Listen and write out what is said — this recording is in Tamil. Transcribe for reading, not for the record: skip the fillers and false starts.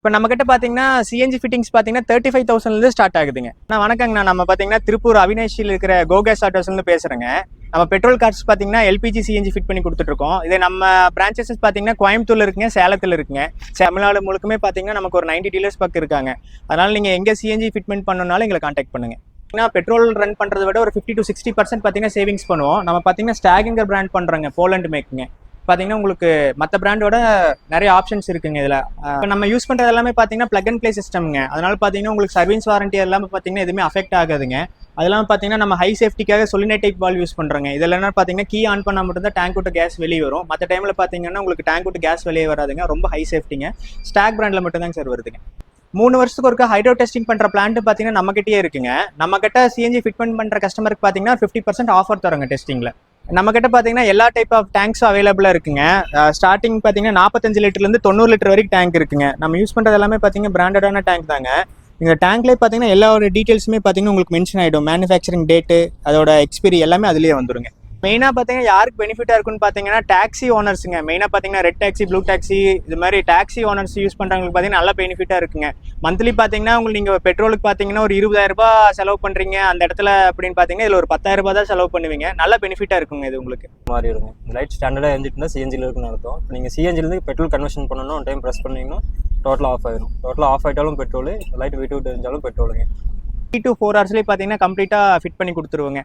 இப்போ நம்மகிட்ட பார்த்தீங்கன்னா சிஎன்ஜி ஃபிட்டிங்ஸ் பார்த்தீங்கன்னா 35,000 ஸ்டார்ட் ஆகுதுங்க. வணக்கங்கண்ணா, நம்ம பார்த்தீங்கன்னா திருப்பூர் அவினாஷியில் இருக்கிற கோகேஸ் ஆட்டோஸ்லேருந்து பேசுகிறேங்க. நம்ம பெட்ரோல் கார்ஸ் பார்த்தீங்கன்னா எல்பிஜி சிஎன்ஜி ஃபிட் பண்ணி கொடுத்துட்ருக்கோம். இது நம்ம பிரான்ச்சஸ் பார்த்தீங்கன்னா கோயம்புத்தூர்ல இருக்குங்க, சேலத்தில் இருக்குங்க. தமிழ்நாடு முழுக்குமே பார்த்தீங்கன்னா நமக்கு ஒரு 90 டீலர்ஸ் பக்கம் இருக்காங்க. அதனால நீங்கள் எங்கே சிஎன்ஜி ஃபிட்மெண்ட் பண்ணணும்னாலும் எங்களை கான்டாக்ட் பண்ணுங்க. பெட்ரோல் ரன் பண்ணுறத விட ஒரு 50 to 60% பார்த்தீங்கன்னா சேவிங்ஸ் பண்ணுவோம். நம்ம பார்த்தீங்கன்னா ஸ்டாகிங்கர் பிராண்ட் பண்ணுறோங்க, போலண்ட் மேக்குங்க. பார்த்தீங்கன்னா உங்களுக்கு மற்ற பிராண்டோட நிறைய ஆப்ஷன்ஸ் இருக்குங்க. இதில் இப்போ நம்ம யூஸ் பண்ணுறது எல்லாமே பார்த்தீங்கன்னா பிளக் அண்ட் ப்ளே சிஸ்டம்ங்க. அதனால பார்த்தீங்கன்னா உங்களுக்கு சர்வீஸ் வாரண்டி எல்லாமே பார்த்தீங்கன்னா எதுவுமே அஃபெக்ட் ஆகாதுங்க. அதெல்லாம் பார்த்தீங்கன்னா நம்ம ஹை சேஃப்டிக்காக சொலினாய்ட் டைப் வால்வ் யூஸ் பண்ணுறோங்க. இதெல்லாம் பார்த்தீங்கன்னா கீ ஆன் பண்ணால் மட்டும் தான் டேங்க் விட்டு கேஸ் வெளியே வரும். மற்ற டைமில் பார்த்தீங்கன்னா உங்களுக்கு டேங்க் விட்டு கேஸ் வெளியே வராதுங்க. ரொம்ப ஹை சேஃப்டிங்க. ஸ்டாக் பிராண்டில் மட்டும் தாங்க சார் வருதுங்க. 3 வருஷத்துக்கு ஒருக்கா ஹைட்ரோ டெஸ்டிங் பண்ணுற பிளான்ட் பார்த்தீங்கன்னா நம்மகிட்டயே இருக்குங்க. நம்ம கிட்ட சிஎன்ஜி ஃபிட்மெண்ட் பண்ணுற கஸ்டமருக்கு பார்த்தீங்கன்னா 50% ஆஃபர் தரோங்க டெஸ்டிங்கில். நம்ம கிட்ட பார்த்தீங்கன்னா எல்லா டைப் ஆஃப் டேங்க்ஸும் அவைலபிளாக இருக்குங்க. ஸ்டார்டிங் பார்த்தீங்கன்னா 45 லிட்டர்லேருந்து 90 லிட்டர் வரைக்கும் டேங்க் இருக்குங்க. நம்ம யூஸ் பண்ணுறது எல்லாமே பார்த்தீங்கன்னா பிராண்டடான டேங்க் தாங்க. இந்த டேங்க்லேயே பார்த்தீங்கன்னா எல்லா ஒரு டீட்டெயில்ஸுமே பார்த்தீங்கன்னா உங்களுக்கு மென்ஷன் ஆகிடும். மேனுஃபேக்சரிங் டேட்டு, அதோட எக்ஸ்பீரி எல்லாமே அதுலேயே வந்துருங்க. மெயினாக பார்த்தீங்கன்னா யாருக்கு பெனிஃபிட்டாக இருக்குன்னு பார்த்தீங்கன்னா டாக்ஸி ஓனர்ஸுங்க. மெயினாக பார்த்தீங்கன்னா ரெட் டாக்ஸி, ப்ளூ டாக்ஸி, இது மாதிரி டாக்ஸி ஓனர்ஸ் யூஸ் பண்ணுறவங்களுக்கு பார்த்தீங்கன்னா நல்லா பெனிஃபிட்டாக இருக்குங்க. மந்த்லி பார்த்தீங்கன்னா உங்களுக்கு நீங்கள் பெட்ரோலுக்கு பார்த்தீங்கன்னா ஒரு 20,000 செலவு பண்ணுறீங்க அந்த இடத்துல அப்படின்னு பார்த்தீங்கன்னா இதில் ஒரு 10,000 தான் செலவு பண்ணுவீங்க. நல்ல பெனிஃபிட்டாக இருக்குங்க இது உங்களுக்கு. மாதிரி இருக்கும். லைட் ஸ்டாண்டர்டாக இருந்துட்டுனா சிஎன்ஜியில் இருக்குன்னு அர்த்தம். இப்போ நீங்கள் சிஎன்ஜிலேருந்து பெட்ரோல் கன்வர்ஷன் பண்ணணும், டைம் ப்ரெஸ் பண்ணிங்கன்னா டோட்டலாக ஆஃப் ஆயிடும். டோட்டலாக ஆஃப் ஆகிட்டாலும் பெட்ரோல், லைட் விட்டு விட்டு இருந்தாலும் பெட்ரோலுங்க. 3 to 4 ஹவர்ஸ்லேயே பார்த்தீங்கன்னா கம்ப்ளீட்டாக ஃபிட் பண்ணி கொடுத்துருவோங்க.